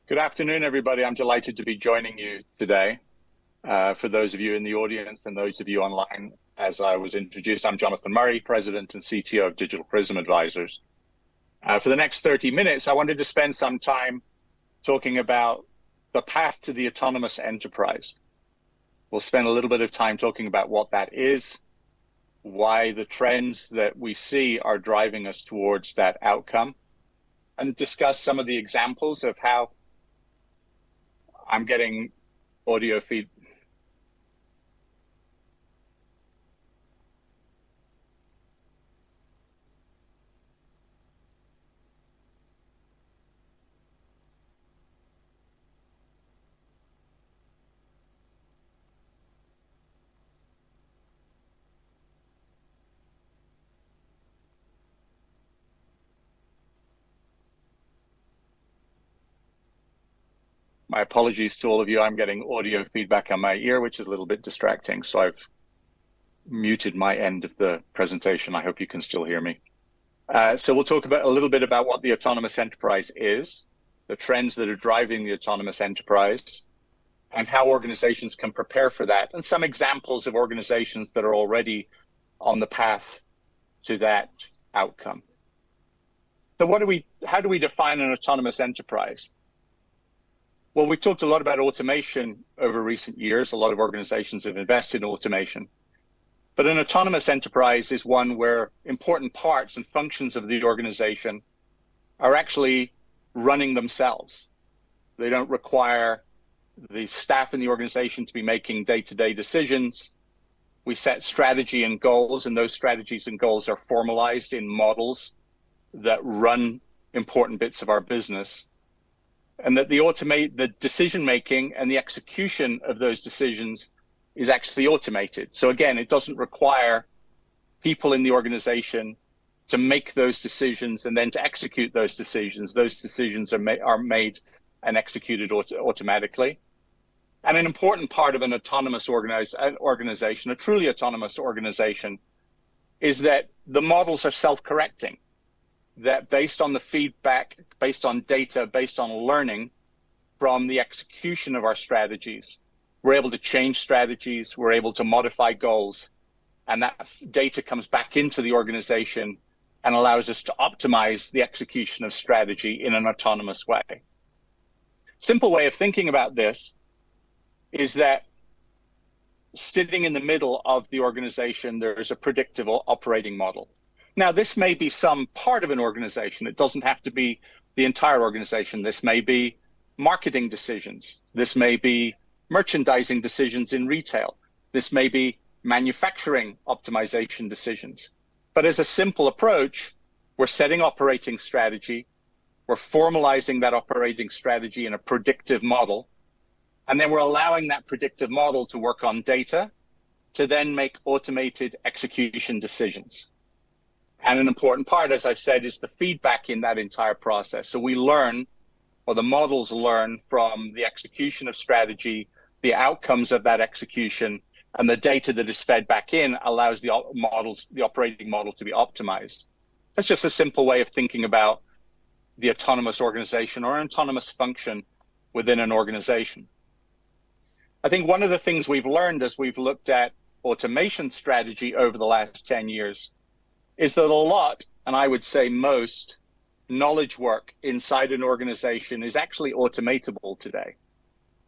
Good afternoon, everybody. I'm delighted to be joining you today. For those of you in the audience and those of you online, as I was introduced, I'm Jonathan Murray, President and CTO of Digital Prism Advisors. For the next 30 minutes, I wanted to spend some time talking about the path to the autonomous enterprise. We'll spend a little bit of time talking about what that is, why the trends that we see are driving us towards that outcome, and discuss some of the examples of how I'm getting audio feed. My apologies to all of you. I'm getting audio feedback on my ear, which is a little bit distracting. So I've muted my end of the presentation. I hope you can still hear me. So we'll talk about a little bit about what the autonomous enterprise is, the trends that are driving the autonomous enterprise, and how organizations can prepare for that, and some examples of organizations that are already on the path to that outcome. So how do we define an autonomous enterprise? Well, we've talked a lot about automation over recent years. A lot of organizations have invested in automation. But an autonomous enterprise is one where important parts and functions of the organization are actually running themselves. They don't require the staff in the organization to be making day-to-day decisions. We set strategy and goals, and those strategies and goals are formalized in models that run important bits of our business. And that the decision-making and the execution of those decisions is actually automated. So again, it doesn't require people in the organization to make those decisions and then to execute those decisions. Those decisions are made and executed automatically. And an important part of an autonomous organization, a truly autonomous organization, is that the models are self-correcting. That based on the feedback, based on data, based on learning from the execution of our strategies, we're able to change strategies, we're able to modify goals, and that data comes back into the organization and allows us to optimize the execution of strategy in an autonomous way. Simple way of thinking about this is that sitting in the middle of the organization, there is a predictive operating model. Now, this may be some part of an organization. It doesn't have to be the entire organization. This may be marketing decisions. This may be merchandising decisions in retail. This may be manufacturing optimization decisions. But as a simple approach, we're setting operating strategy. We're formalizing that operating strategy in a predictive model. And then we're allowing that predictive model to work on data to then make automated execution decisions. And an important part, as I've said, is the feedback in that entire process. So we learn, or the models learn from the execution of strategy, the outcomes of that execution, and the data that is fed back in allows the operating model to be optimized. That's just a simple way of thinking about the autonomous organization or an autonomous function within an organization. I think one of the things we've learned as we've looked at automation strategy over the last 10 years is that a lot, and I would say most, knowledge work inside an organization is actually automatable today.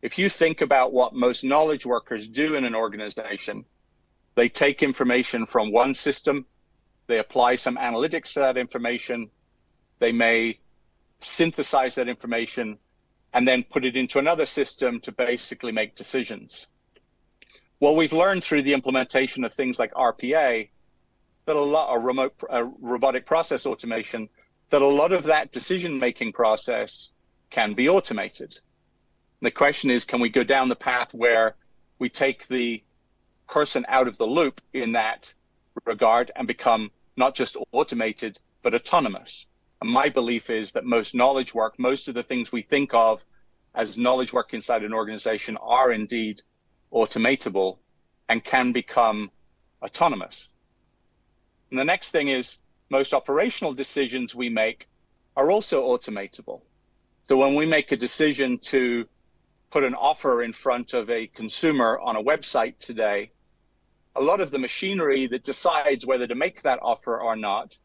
If you think about what most knowledge workers do in an organization, they take information from one system, they apply some analytics to that information, they may synthesize that information, and then put it into another system to basically make decisions. Well, we've learned through the implementation of things like RPA, that a lot of robotic process automation, that a lot of that decision-making process can be automated. And the question is, can we go down the path where we take the person out of the loop in that regard and become not just automated, but autonomous? And my belief is that most knowledge work, most of the things we think of as knowledge work inside an organization are indeed automatable and can become autonomous. And the next thing is most operational decisions we make are also automatable. So when we make a decision to put an offer in front of a consumer on a website today, a lot of the machinery that decides whether to make that offer or not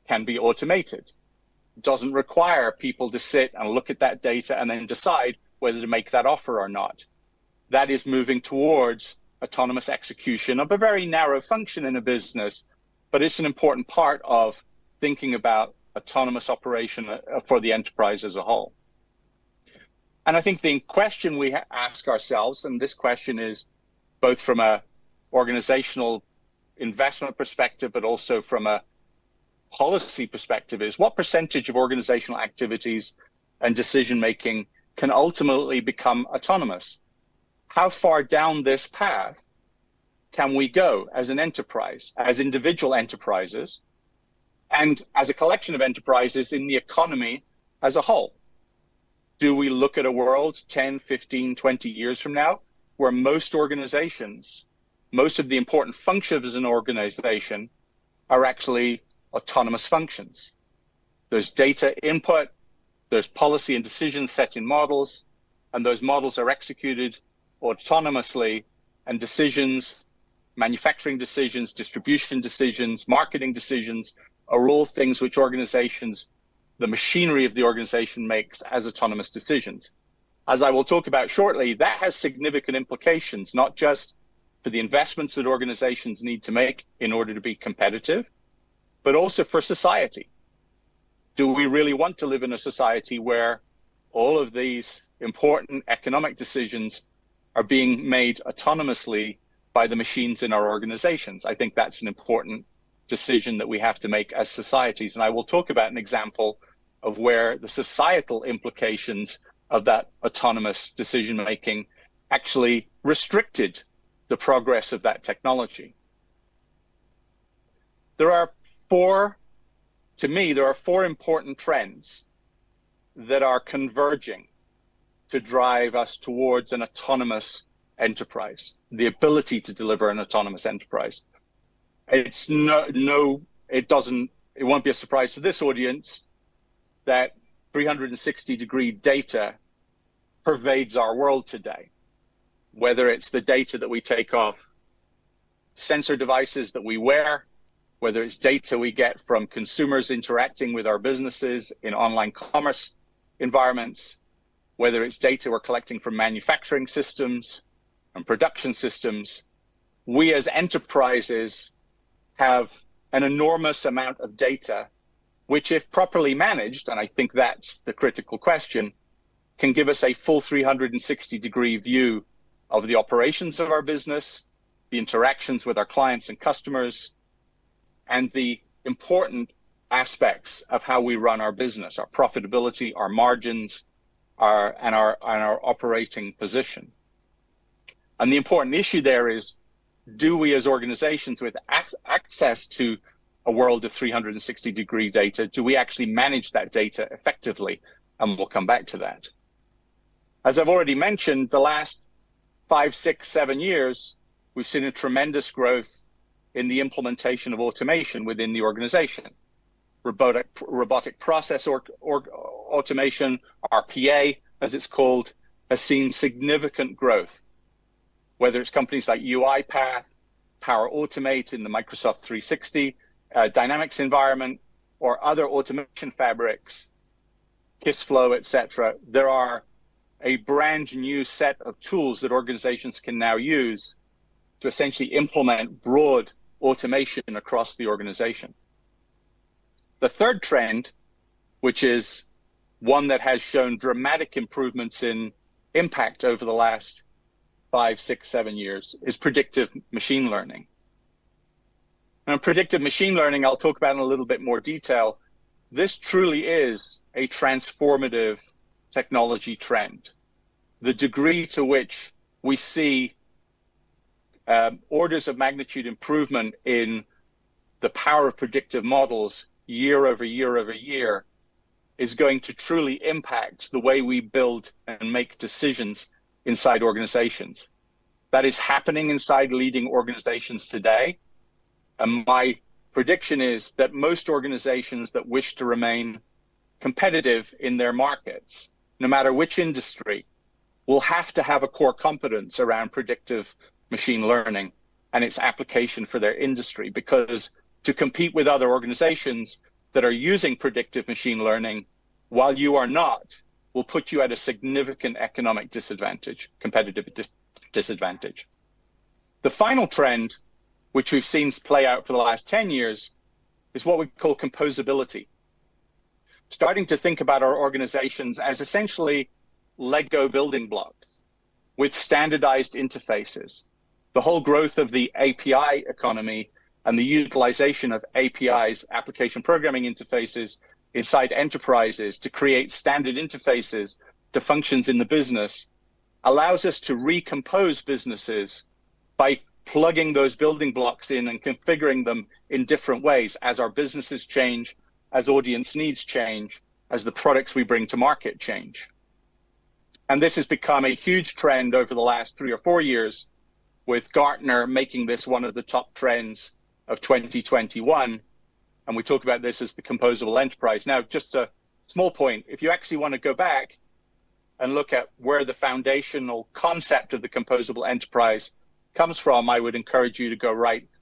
can be automated. It doesn't require people to sit and look at that data and then decide whether to make that offer or not. That is moving towards autonomous execution of a very narrow function in a business, but it's an important part of thinking about autonomous operation for the enterprise as a whole. And I think the question we ask ourselves, and this question is both from a organizational investment perspective, but also from a policy perspective, is what percentage of organizational activities and decision-making can ultimately become autonomous? How far down this path can we go as an enterprise, as individual enterprises, and as a collection of enterprises in the economy as a whole? Do we look at a world 10, 15, 20 years from now where most organizations, most of the important functions of an organization are actually autonomous functions? There's data input, there's policy and decisions set in models, and those models are executed autonomously, and decisions, manufacturing decisions, distribution decisions, marketing decisions are all things which organizations, the machinery of the organization makes as autonomous decisions. As I will talk about shortly, that has significant implications, not just for the investments that organizations need to make in order to be competitive, but also for society. Do we really want to live in a society where all of these important economic decisions are being made autonomously by the machines in our organizations? I think that's an important decision that we have to make as societies. And I will talk about an example of where the societal implications of that autonomous decision-making actually restricted the progress of that technology. There are four important trends that are converging to drive us towards an autonomous enterprise, the ability to deliver an autonomous enterprise. It won't be a surprise to this audience that 360-degree data pervades our world today, whether it's the data that we take off sensor devices that we wear, whether it's data we get from consumers interacting with our businesses in online commerce environments, whether it's data we're collecting from manufacturing systems and production systems. We as enterprises have an enormous amount of data, which if properly managed, and I think that's the critical question, can give us a full 360-degree view of the operations of our business, the interactions with our clients and customers, and the important aspects of how we run our business, our profitability, our margins, our operating position. And the important issue there is, do we as organizations with access to a world of 360-degree data, do we actually manage that data effectively? And we'll come back to that. As I've already mentioned, the last 5, 6, 7 years, we've seen a tremendous growth in the implementation of automation within the organization. Robotic process automation, RPA, as it's called, has seen significant growth. Whether it's companies like UiPath, Power Automate in the Microsoft 360 Dynamics environment, or other automation fabrics, KissFlow, etc., there are a brand new set of tools that organizations can now use to essentially implement broad automation across the organization. The third trend, which is one that has shown dramatic improvements in impact over the last 5, 6, 7 years, is predictive machine learning. And predictive machine learning, I'll talk about in a little bit more detail. This truly is a transformative technology trend. The degree to which we see orders of magnitude improvement in the power of predictive models year over year over year is going to truly impact the way we build and make decisions inside organizations. That is happening inside leading organizations today. And my prediction is that most organizations that wish to remain competitive in their markets, no matter which industry, will have to have a core competence around predictive machine learning and its application for their industry, because to compete with other organizations that are using predictive machine learning while you are not will put you at a significant economic disadvantage, competitive disadvantage. The final trend, which we've seen play out for the last 10 years, is what we call composability. Starting to think about our organizations as essentially Lego building blocks with standardized interfaces. The whole growth of the API economy and the utilization of APIs, application programming interfaces, inside enterprises to create standard interfaces to functions in the business allows us to recompose businesses by plugging those building blocks in and configuring them in different ways as our businesses change, as audience needs change, as the products we bring to market change. And this has become a huge trend over the last 3 or 4 years, with Gartner making this one of the top trends of 2021. And we talk about this as the composable enterprise. Now, just a small point, if you actually want to go back and look at where the foundational concept of the composable enterprise comes from, I would encourage you to go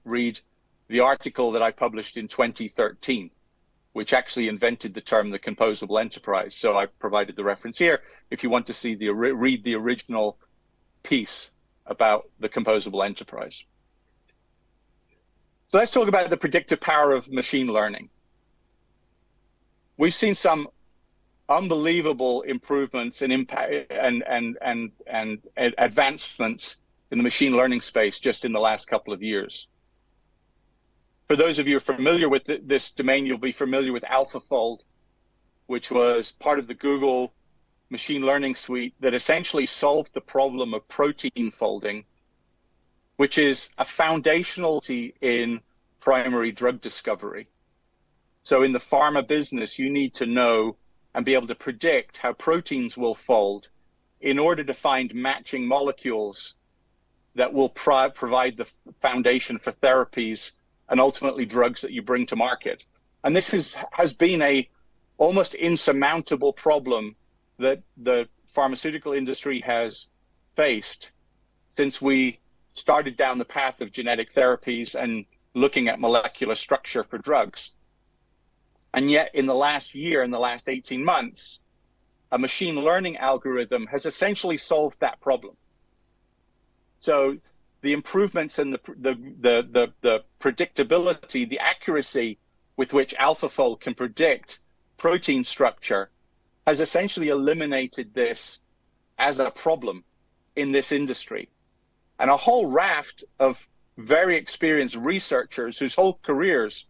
read the article that I published in 2013, which actually invented the term the composable enterprise. So I provided the reference here if you want to see read the original piece about the composable enterprise. So let's talk about the predictive power of machine learning. We've seen some unbelievable improvements in impact and advancements in the machine learning space just in the last couple of years. For those of you familiar with this domain, you'll be familiar with AlphaFold, which was part of the Google machine learning suite that essentially solved the problem of protein folding, which is a foundationality in primary drug discovery. So in the pharma business, you need to know and be able to predict how proteins will fold in order to find matching molecules that will provide the foundation for therapies and ultimately drugs that you bring to market. And this has been a almost insurmountable problem that the pharmaceutical industry has faced since we started down the path of genetic therapies and looking at molecular structure for drugs. And yet in the last year, in the last 18 months, a machine learning algorithm has essentially solved that problem. So the improvements in the predictability, the accuracy with which AlphaFold can predict protein structure has essentially eliminated this as a problem in this industry. And a whole raft of very experienced researchers whose whole careers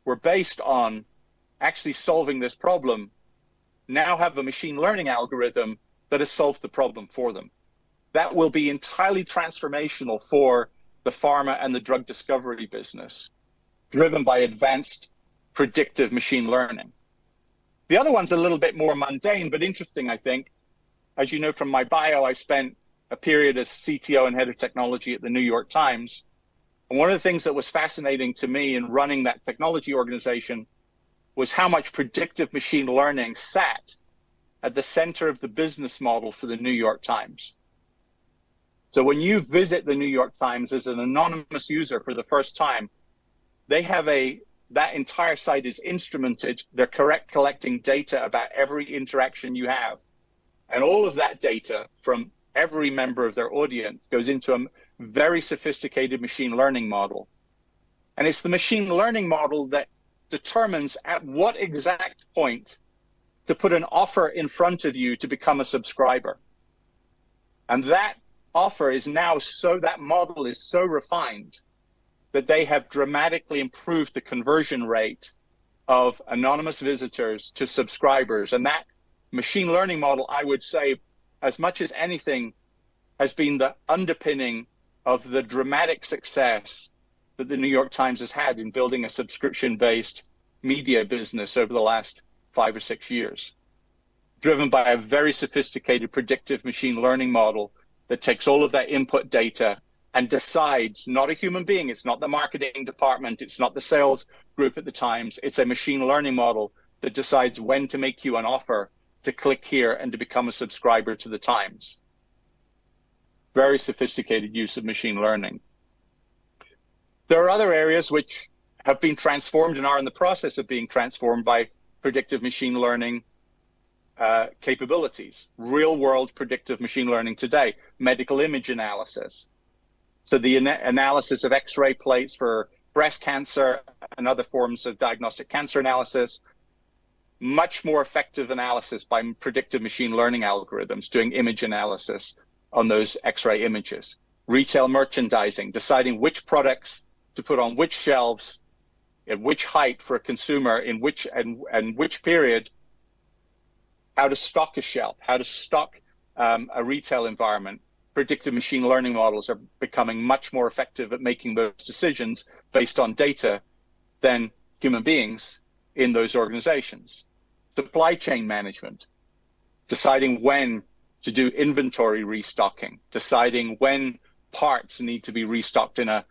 were based on actually solving this problem now have a machine learning algorithm that has solved the problem for them. That will be entirely transformational for the pharma and the drug discovery business, driven by advanced predictive machine learning. The other one's a little bit more mundane, but interesting, I think. As you know from my bio, I spent a period as CTO and head of technology at the New York Times. And one of the things that was fascinating to me in running that technology organization was how much predictive machine learning sat at the center of the business model for the New York Times. So when you visit the New York Times as an anonymous user for the first time, they have that entire site is instrumented. They're collecting data about every interaction you have. And all of that data from every member of their audience goes into a very sophisticated machine learning model. And it's the machine learning model that determines at what exact point to put an offer in front of you to become a subscriber. And that offer is now that model is so refined that they have dramatically improved the conversion rate of anonymous visitors to subscribers. And that machine learning model, I would say, as much as anything, has been the underpinning of the dramatic success that the New York Times has had in building a subscription-based media business over the last 5 or 6 years, driven by a very sophisticated predictive machine learning model that takes all of that input data and decides, not a human being, it's not the marketing department, it's not the sales group at the Times, it's a machine learning model that decides when to make you an offer to click here and to become a subscriber to the Times. Very sophisticated use of machine learning. There are other areas which have been transformed and are in the process of being transformed by predictive machine learning capabilities. Real-world predictive machine learning today, medical image analysis. So the analysis of X-ray plates for breast cancer and other forms of diagnostic cancer analysis, much more effective analysis by predictive machine learning algorithms doing image analysis on those X-ray images. Retail merchandising, deciding which products to put on which shelves, at which height for a consumer, in which and which period, how to stock a shelf, how to stock a retail environment. Predictive machine learning models are becoming much more effective at making those decisions based on data than human beings in those organizations. Supply chain management, deciding when to do inventory restocking, deciding when parts need to be restocked in a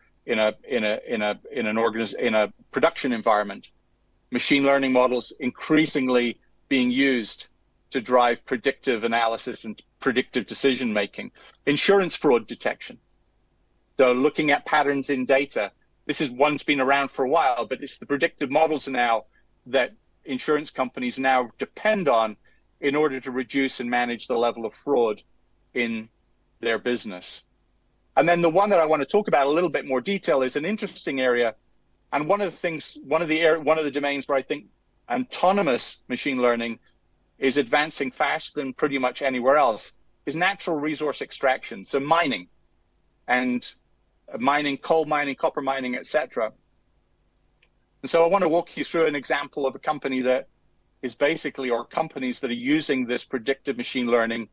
production environment. Machine learning models increasingly being used to drive predictive analysis and predictive decision making. Insurance fraud detection. So looking at patterns in data. This is one's been around for a while, but it's the predictive models now that insurance companies now depend on in order to reduce and manage the level of fraud in their business. And then the one that I want to talk about a little bit more detail is an interesting area. And one of the domains where I think autonomous machine learning is advancing faster than pretty much anywhere else is natural resource extraction. So mining, coal mining, copper mining, etc. And so I want to walk you through an example of a company that is basically, or companies that are using this predictive machine learning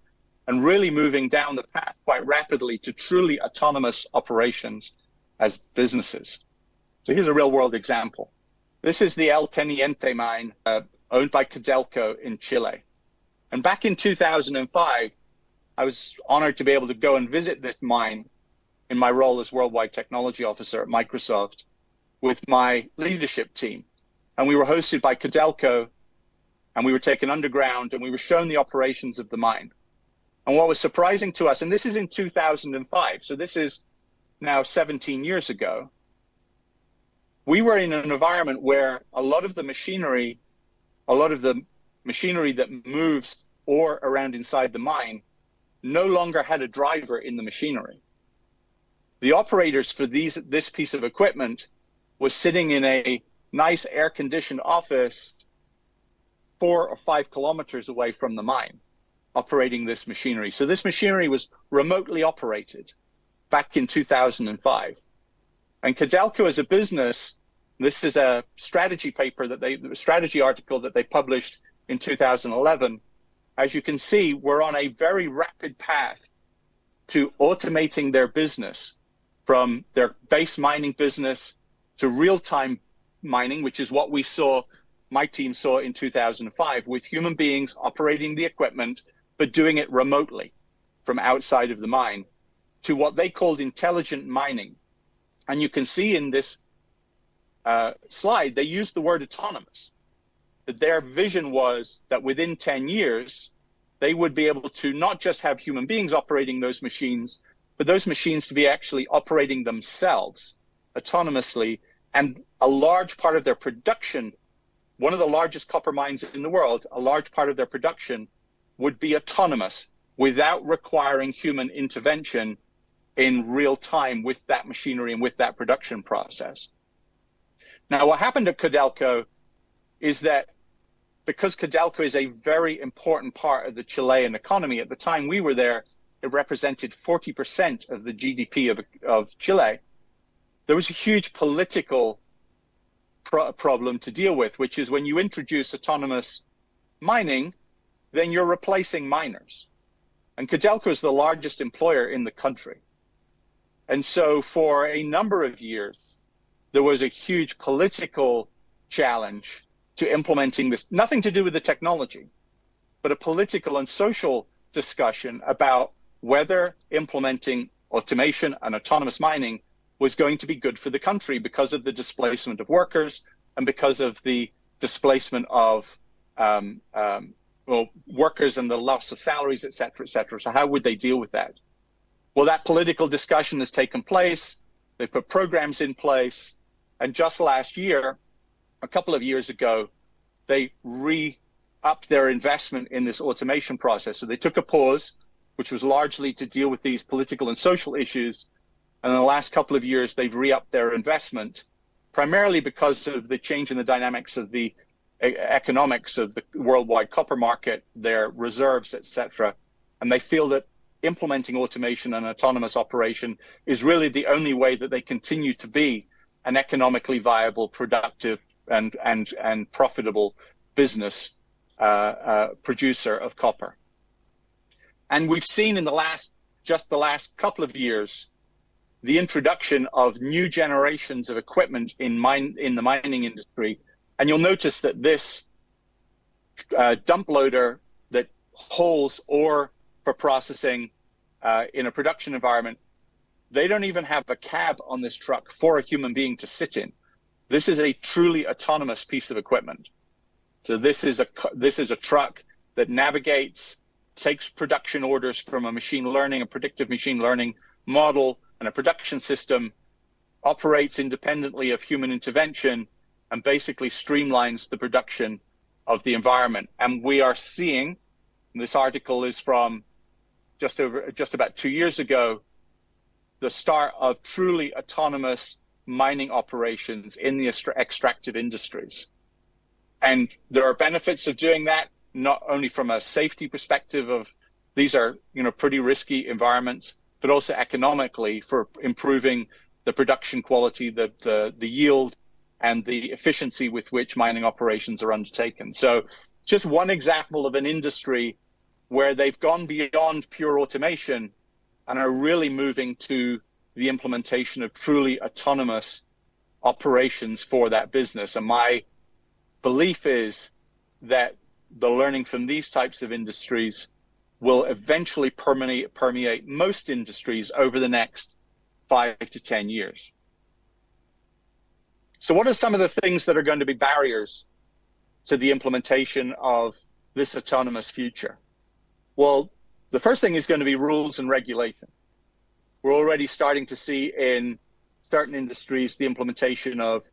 and really moving down the path quite rapidly to truly autonomous operations as businesses. So here's a real world example. This is the El Teniente mine owned by Codelco in Chile. And back in 2005, I was honored to be able to go and visit this mine in my role as Worldwide Technology Officer at Microsoft with my leadership team. And we were hosted by Codelco, and we were taken underground, and we were shown the operations of the mine. And what was surprising to us, and this is in 2005, so this is now 17 years ago, we were in an environment where a lot of the machinery that moves ore around inside the mine no longer had a driver in the machinery. The operators for this piece of equipment was sitting in a nice air-conditioned office 4 or 5 kilometers away from the mine, operating this machinery. So this machinery was remotely operated back in 2005. And Codelco as a business, this is a strategy article that they published in 2011. As you can see, we're on a very rapid path to automating their business from their base mining business to real-time mining, which is what my team saw in 2005, with human beings operating the equipment, but doing it remotely from outside of the mine, to what they called intelligent mining. And you can see in this slide, they used the word autonomous, that their vision was that within 10 years, they would be able to not just have human beings operating those machines, but those machines to be actually operating themselves autonomously. And a large part of their production, one of the largest copper mines in the world, a large part of their production would be autonomous without requiring human intervention in real time with that machinery and with that production process. Now, what happened at Codelco is that because Codelco is a very important part of the Chilean economy, at the time we were there, it represented 40% of the GDP of Chile. There was a huge political problem to deal with, which is when you introduce autonomous mining, then you're replacing miners. And Codelco is the largest employer in the country. And so for a number of years, there was a huge political challenge to implementing this, nothing to do with the technology, but a political and social discussion about whether implementing automation and autonomous mining was going to be good for the country because of the displacement of workers and because of the displacement of well, workers and the loss of salaries, et cetera, et cetera. So how would they deal with that? Well, that political discussion has taken place. They put programs in place. And just last year, a couple of years ago, they re-upped their investment in this automation process. So they took a pause, which was largely to deal with these political and social issues. And in the last couple of years, they've re-upped their investment, primarily because of the change in the dynamics of the economics of the worldwide copper market, their reserves, et cetera. And they feel that implementing automation and autonomous operation is really the only way that they continue to be an economically viable, productive, and profitable business producer of copper. And we've seen in the last couple of years, the introduction of new generations of equipment in the mining industry. And you'll notice that this dump loader that hauls ore for processing in a production environment, they don't even have a cab on this truck for a human being to sit in. This is a truly autonomous piece of equipment. So this is a truck that navigates, takes production orders from a predictive machine learning model and a production system, operates independently of human intervention, and basically streamlines the production of the environment. And we are seeing, this article is from just about 2 years ago, the start of truly autonomous mining operations in the extractive industries. And there are benefits of doing that, not only from a safety perspective of these are pretty risky environments, but also economically for improving the production quality, the yield, and the efficiency with which mining operations are undertaken. So just one example of an industry where they've gone beyond pure automation and are really moving to the implementation of truly autonomous operations for that business. And my belief is that the learning from these types of industries will eventually permeate most industries over the next 5 to 10 years. So what are some of the things that are going to be barriers to the implementation of this autonomous future? Well, the first thing is going to be rules and regulation. We're already starting to see in certain industries the implementation of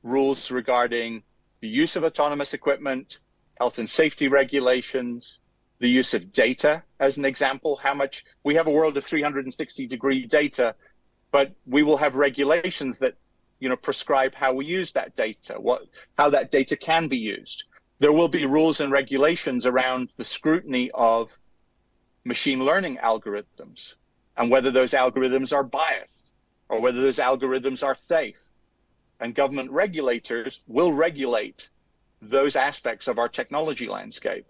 rules regarding the use of autonomous equipment, health and safety regulations, the use of data as an example. We have a world of 360-degree data, but we will have regulations that prescribe how we use that data, how that data can be used. There will be rules and regulations around the scrutiny of machine learning algorithms and whether those algorithms are biased or whether those algorithms are safe. And government regulators will regulate those aspects of our technology landscape.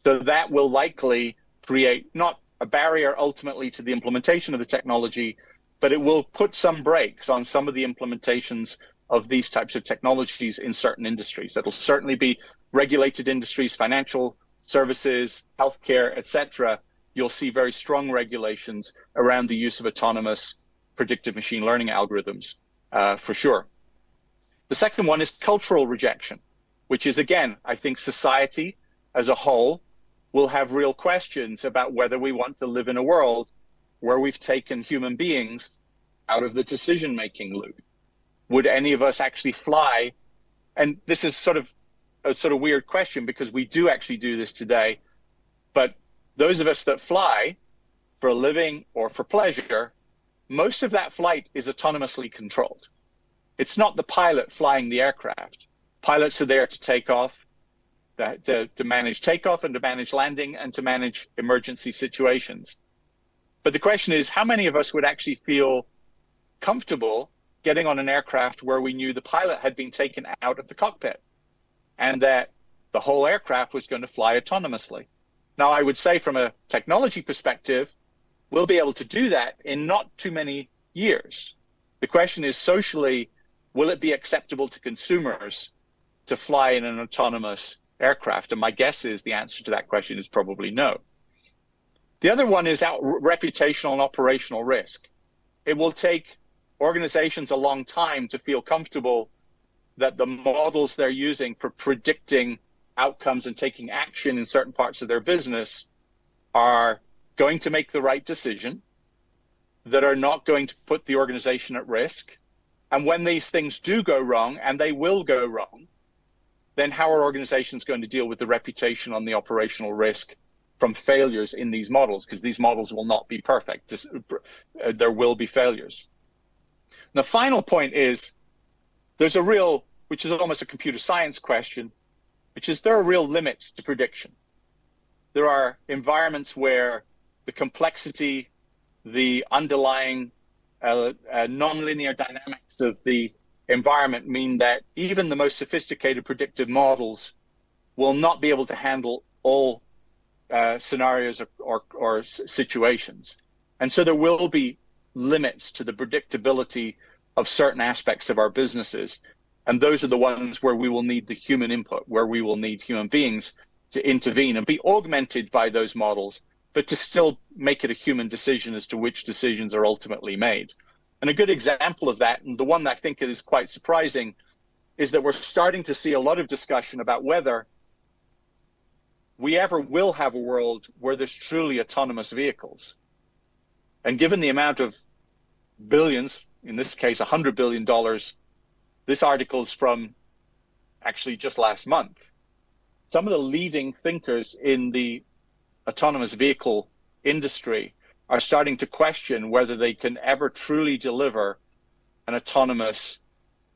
So that will likely create not a barrier ultimately to the implementation of the technology, but it will put some brakes on some of the implementations of these types of technologies in certain industries. That'll certainly be regulated industries, financial services, healthcare, et cetera. You'll see very strong regulations around the use of autonomous predictive machine learning algorithms, for sure. The second one is cultural rejection, which is, again, I think society as a whole will have real questions about whether we want to live in a world where we've taken human beings out of the decision-making loop. Would any of us actually fly? And this is sort of a weird question because we do actually do this today. But those of us that fly for a living or for pleasure, most of that flight is autonomously controlled. It's not the pilot flying the aircraft. Pilots are there to take off, to manage takeoff and to manage landing and to manage emergency situations. But the question is, how many of us would actually feel comfortable getting on an aircraft where we knew the pilot had been taken out of the cockpit and that the whole aircraft was going to fly autonomously? Now, I would say from a technology perspective, we'll be able to do that in not too many years. The question is, socially, will it be acceptable to consumers to fly in an autonomous aircraft? And my guess is the answer to that question is probably no. The other one is reputational and operational risk. It will take organizations a long time to feel comfortable that the models they're using for predicting outcomes and taking action in certain parts of their business are going to make the right decision, that are not going to put the organization at risk. And when these things do go wrong, and they will go wrong, then how are organizations going to deal with the reputation on the operational risk from failures in these models? Because these models will not be perfect. There will be failures. And the final point is, there's a real, which is almost a computer science question, which is there are real limits to prediction. There are environments where the complexity, the underlying nonlinear dynamics of the environment mean that even the most sophisticated predictive models will not be able to handle all scenarios or situations. And so there will be limits to the predictability of certain aspects of our businesses. And those are the ones where we will need the human input, where we will need human beings to intervene and be augmented by those models, but to still make it a human decision as to which decisions are ultimately made. And a good example of that, and the one that I think is quite surprising, is that we're starting to see a lot of discussion about whether we ever will have a world where there's truly autonomous vehicles. And given the amount of billions, in this case, $100 billion, this article's from actually just last month. Some of the leading thinkers in the autonomous vehicle industry are starting to question whether they can ever truly deliver an autonomous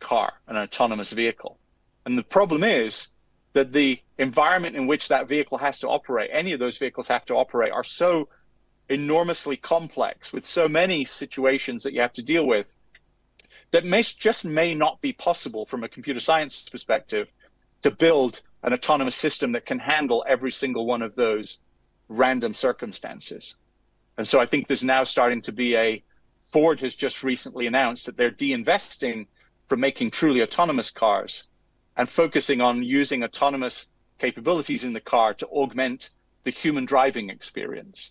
car, an autonomous vehicle. And the problem is that the environment in which that vehicle has to operate, any of those vehicles have to operate, are so enormously complex with so many situations that you have to deal with that just may not be possible from a computer science perspective to build an autonomous system that can handle every single one of those random circumstances. And so I think there's now starting to be Ford has just recently announced that they're de-investing from making truly autonomous cars and focusing on using autonomous capabilities in the car to augment the human driving experience.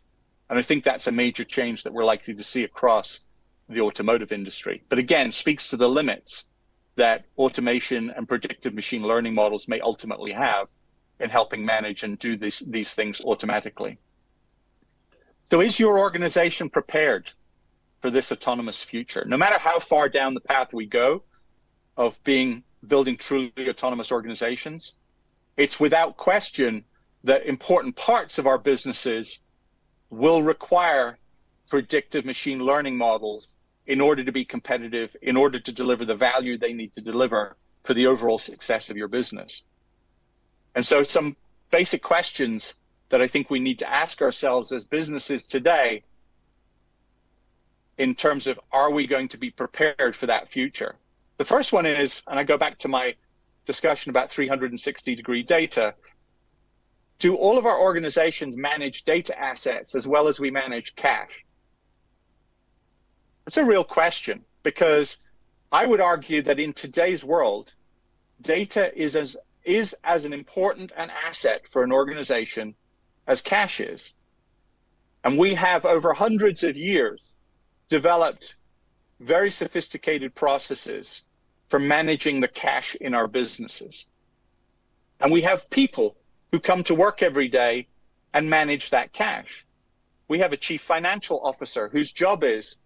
And I think that's a major change that we're likely to see across the automotive industry. But again, speaks to the limits that automation and predictive machine learning models may ultimately have in helping manage and do these things automatically. So is your organization prepared for this autonomous future? No matter how far down the path we go of building truly autonomous organizations, it's without question that important parts of our businesses will require predictive machine learning models in order to be competitive, in order to deliver the value they need to deliver for the overall success of your business. And so some basic questions that I think we need to ask ourselves as businesses today in terms of, are we going to be prepared for that future? The first one is, and I go back to my discussion about 360-degree data, do all of our organizations manage data assets as well as we manage cash? It's a real question, because I would argue that in today's world, data is as an important an asset for an organization as cash is. And we have, over hundreds of years, developed very sophisticated processes for managing the cash in our businesses. And we have people who come to work every day and manage that cash. We have a chief financial officer whose job is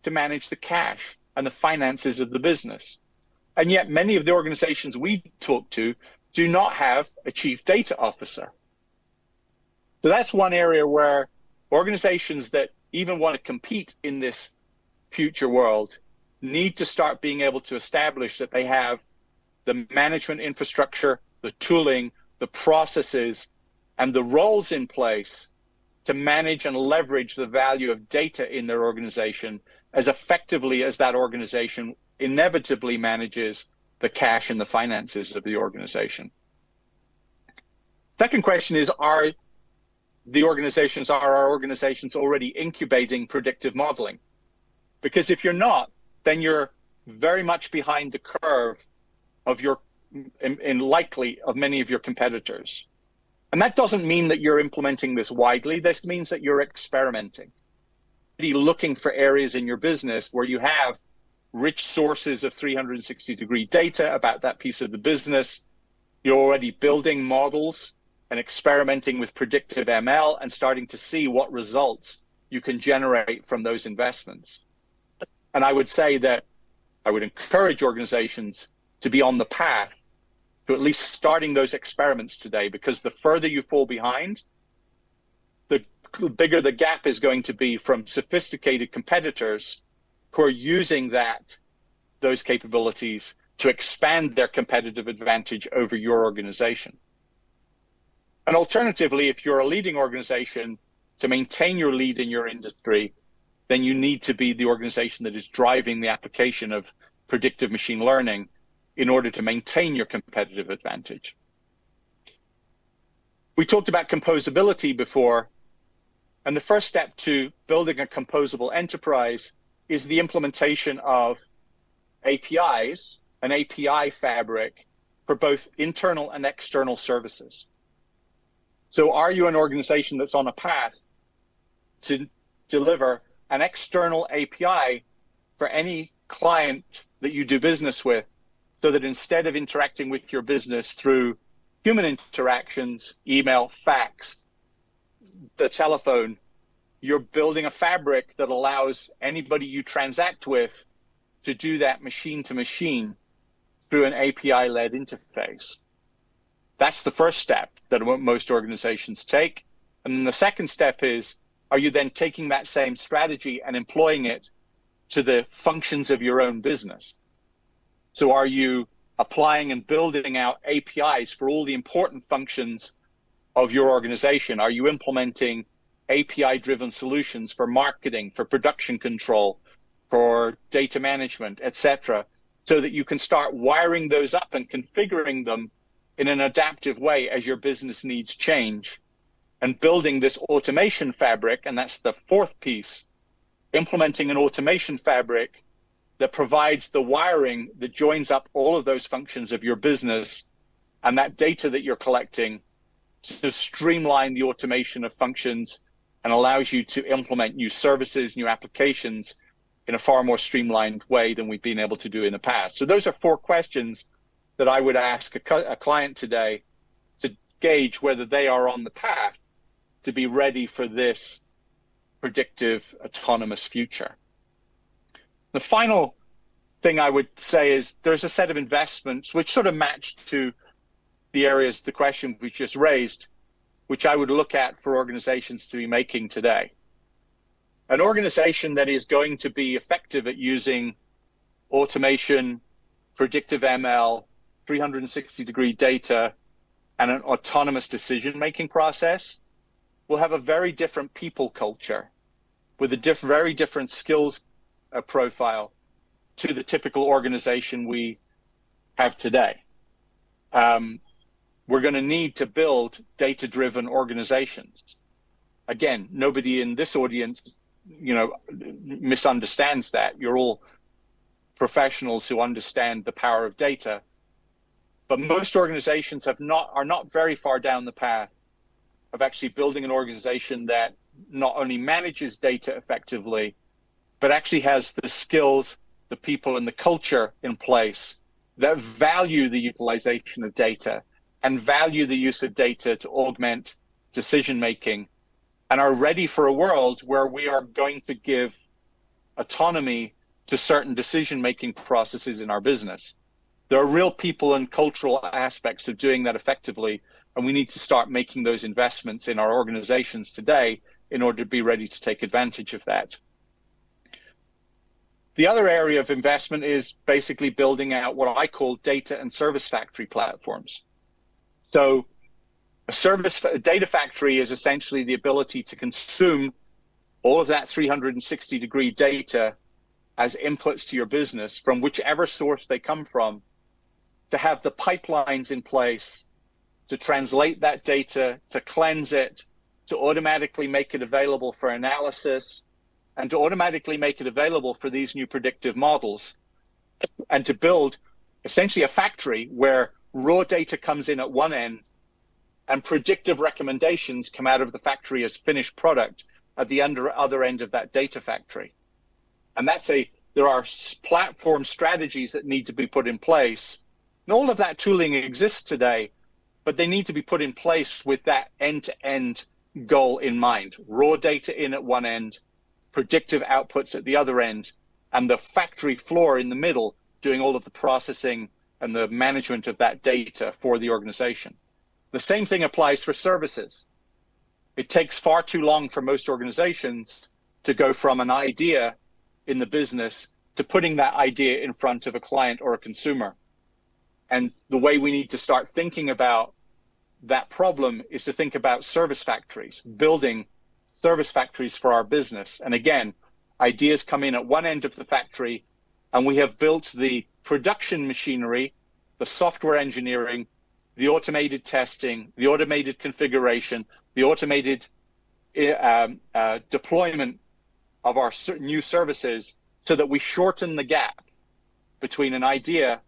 to manage the cash and the finances of the business. And yet many of the organizations we talk to do not have a chief data officer. So that's one area where organizations that even want to compete in this future world need to start being able to establish that they have the management infrastructure, the tooling, the processes, and the roles in place to manage and leverage the value of data in their organization as effectively as that organization inevitably manages the cash and the finances of the organization. Second question is, are our organizations already incubating predictive modeling? Because if you're not, then you're very much behind the curve of many of your competitors. And that doesn't mean that you're implementing this widely. This means that you're experimenting, looking for areas in your business where you have rich sources of 360-degree data about that piece of the business, You're already building models and experimenting with predictive ML and starting to see what results you can generate from those investments. And I would say that I would encourage organizations to be on the path to at least starting those experiments today, because the further you fall behind, the bigger the gap is going to be from sophisticated competitors who are using those capabilities to expand their competitive advantage over your organization. And alternatively, if you're a leading organization, to maintain your lead in your industry, then you need to be the organization that is driving the application of predictive machine learning in order to maintain your competitive advantage. We talked about composability before, and the first step to building a composable enterprise is the implementation of APIs, an API fabric for both internal and external services. So are you an organization that's on a path to deliver an external API for any client that you do business with, so that instead of interacting with your business through human interactions, email, fax, the telephone, you're building a fabric that allows anybody you transact with to do that machine to machine through an API-led interface? That's the first step that most organizations take. And then the second step is, are you then taking that same strategy and employing it to the functions of your own business? So are you applying and building out APIs for all the important functions of your organization? Are you implementing API-driven solutions for marketing, for production control, for data management, etc., so that you can start wiring those up and configuring them in an adaptive way as your business needs change, and building this automation fabric? And that's the fourth piece, implementing an automation fabric that provides the wiring that joins up all of those functions of your business and that data that you're collecting to streamline the automation of functions and allows you to implement new services, new applications in a far more streamlined way than we've been able to do in the past. So those are four questions that I would ask a client today to gauge whether they are on the path to be ready for this predictive autonomous future. The final thing I would say is there's a set of investments which sort of match to the areas, the question we just raised, which I would look at for organizations to be making today. An organization that is going to be effective at using automation, predictive ML, 360-degree data, and an autonomous decision-making process will have a very different people culture with a very different skills profile to the typical organization we have today. We're going to need to build data-driven organizations. Again, nobody in this audience, misunderstands that. You're all professionals who understand the power of data. But most organizations are not very far down the path of actually building an organization that not only manages data effectively, but actually has the skills, the people, and the culture in place that value the utilization of data and value the use of data to augment decision-making, and are ready for a world where we are going to give autonomy to certain decision-making processes in our business. There are real people and cultural aspects of doing that effectively, and we need to start making those investments in our organizations today in order to be ready to take advantage of that. The other area of investment is basically building out what I call data and service factory platforms. So a data factory is essentially the ability to consume all of that 360-degree data as inputs to your business from whichever source they come from, to have the pipelines in place to translate that data, to cleanse it, to automatically make it available for analysis, and to automatically make it available for these new predictive models, and to build essentially a factory where raw data comes in at one end and predictive recommendations come out of the factory as finished product at the other end of that data factory. And there are platform strategies that need to be put in place. And all of that tooling exists today, but they need to be put in place with that end-to-end goal in mind. Raw data in at one end, predictive outputs at the other end, and the factory floor in the middle doing all of the processing and the management of that data for the organization. The same thing applies for services. It takes far too long for most organizations to go from an idea in the business to putting that idea in front of a client or a consumer. And the way we need to start thinking about that problem is to think about service factories, building service factories for our business. And again, ideas come in at one end of the factory, and we have built the production machinery, the software engineering, the automated testing, the automated configuration, the automated deployment of our new services so that we shorten the gap between an idea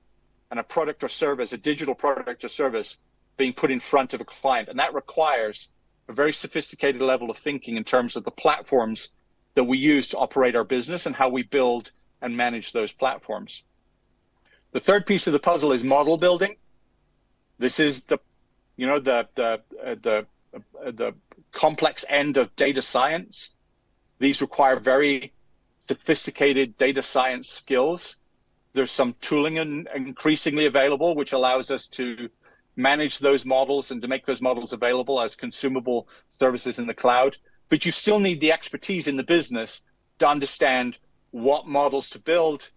and a product or service, a digital product or service being put in front of a client. And that requires a very sophisticated level of thinking in terms of the platforms that we use to operate our business and how we build and manage those platforms. The third piece of the puzzle is model building. This is the complex end of data science. These require very sophisticated data science skills. There's some tooling increasingly available, which allows us to manage those models and to make those models available as consumable services in the cloud. But you still need the expertise in the business to understand what models to build,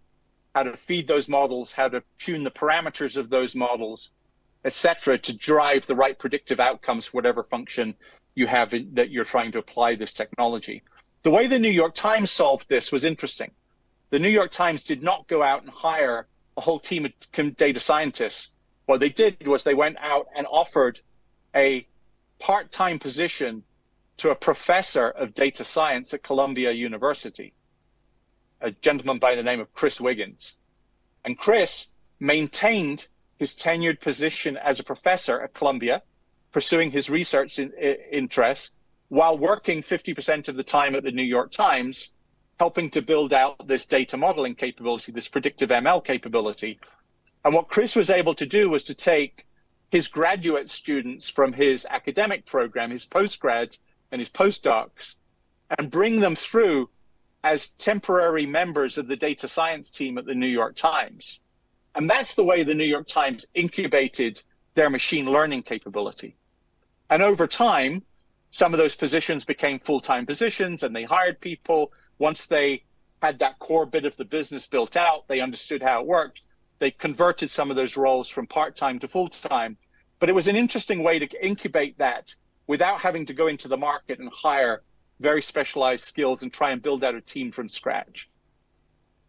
how to feed those models, how to tune the parameters of those models, etc., to drive the right predictive outcomes for whatever function you have that you're trying to apply this technology. The way the New York Times solved this was interesting. The New York Times did not go out and hire a whole team of data scientists. What they did was they went out and offered a part-time position to a professor of data science at Columbia University, a gentleman by the name of Chris Wiggins. And Chris maintained his tenured position as a professor at Columbia, pursuing his research interests, while working 50% of the time at the New York Times, helping to build out this data modeling capability, this predictive ML capability. And what Chris was able to do was to take his graduate students from his academic program, his postgrads and his postdocs, and bring them through as temporary members of the data science team at the New York Times. And that's the way the New York Times incubated their machine learning capability. And over time, some of those positions became full-time positions, and they hired people. Once they had that core bit of the business built out, they understood how it worked. They converted some of those roles from part-time to full-time. But it was an interesting way to incubate that without having to go into the market and hire very specialized skills and try and build out a team from scratch.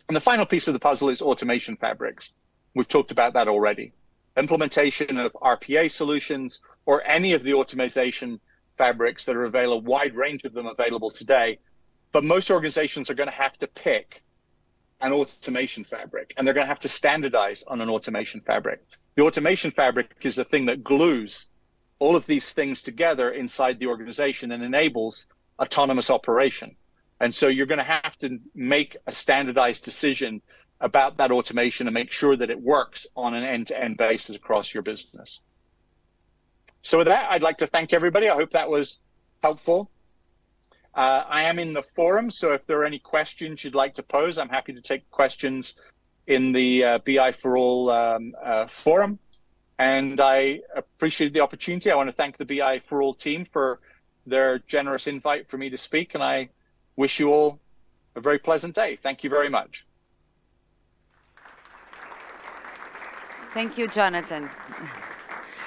And the final piece of the puzzle is automation fabrics. We've talked about that already. Implementation of RPA solutions or any of the automation fabrics that are available, a wide range of them available today. But most organizations are going to have to pick an automation fabric, and they're going to have to standardize on an automation fabric. The automation fabric is the thing that glues all of these things together inside the organization and enables autonomous operation. And so you're going to have to make a standardized decision about that automation and make sure that it works on an end-to-end basis across your business. So with that, I'd like to thank everybody. I hope that was helpful. I am in the forum, so if there are any questions you'd like to pose, I'm happy to take questions in the BI for All forum. And I appreciate the opportunity. I want to thank the BI for All team for their generous invite for me to speak, and I wish you all a very pleasant day. Thank you very much. Thank you, Jonathan.